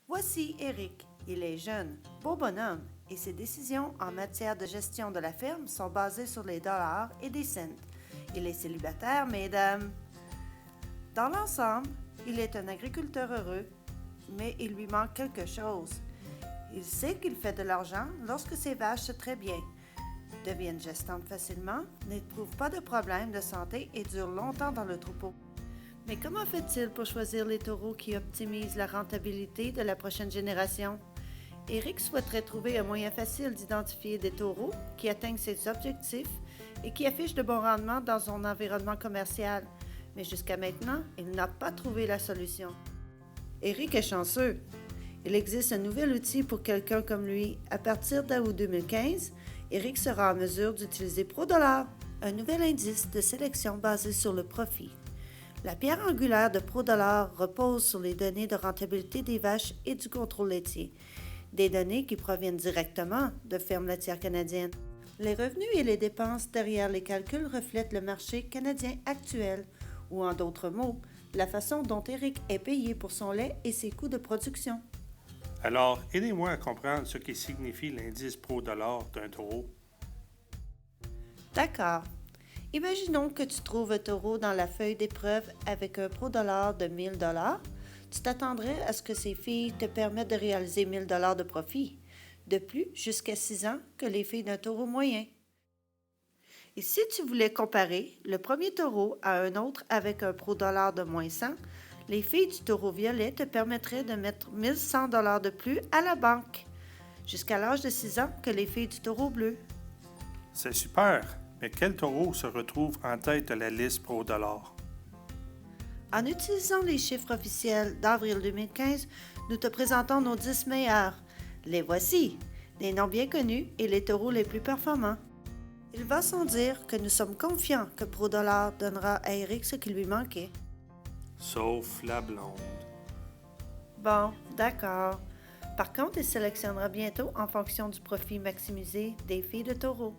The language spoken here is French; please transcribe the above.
Voici Eric. Il est jeune, beau bonhomme, et ses décisions en matière de gestion de la ferme sont basées sur les dollars et des cents. Il est célibataire, mesdames. Dans l'ensemble, il est un agriculteur heureux, mais il lui manque quelque chose. Il sait qu'il fait de l'argent lorsque ses vaches se traitent bien, deviennent gestantes facilement, n'éprouvent pas de problèmes de santé et durent longtemps dans le troupeau. Mais comment fait-il pour choisir les taureaux qui optimisent la rentabilité de la prochaine génération? Eric souhaiterait trouver un moyen facile d'identifier des taureaux qui atteignent ses objectifs et qui affichent de bons rendements dans son environnement commercial. Mais jusqu'à maintenant, il n'a pas trouvé la solution. Eric est chanceux. Il existe un nouvel outil pour quelqu'un comme lui. À partir d'août 2015, Eric sera en mesure d'utiliser ProDollar, un nouvel indice de sélection basé sur le profit. La pierre angulaire de ProDollar repose sur les données de rentabilité des vaches et du contrôle laitier, des données qui proviennent directement de fermes laitières canadiennes. Les revenus et les dépenses derrière les calculs reflètent le marché canadien actuel, ou en d'autres mots, la façon dont Eric est payé pour son lait et ses coûts de production. Alors, aidez-moi à comprendre ce qui signifie l'indice ProDollar d'un taureau. D'accord. Imaginons que tu trouves un taureau dans la feuille d'épreuve avec un ProDollar de 1000 $. Tu t'attendrais à ce que ces filles te permettent de réaliser 1000 $ de profit. De plus, jusqu'à 6 ans que les filles d'un taureau moyen. Et si tu voulais comparer le premier taureau à un autre avec un ProDollar de moins 100, les filles du taureau violet te permettraient de mettre 1100 $ de plus à la banque, jusqu'à l'âge de 6 ans que les filles du taureau bleu. C'est super, mais quel taureau se retrouve en tête de la liste ProDollar? En utilisant les chiffres officiels d'avril 2015, nous te présentons nos 10 meilleurs. Les voici, les noms bien connus et les taureaux les plus performants. Il va sans dire que nous sommes confiants que ProDollar donnera à Eric ce qui lui manquait. Sauf la blonde. Bon, d'accord. Par contre, il sélectionnera bientôt en fonction du profit maximisé des filles de taureau.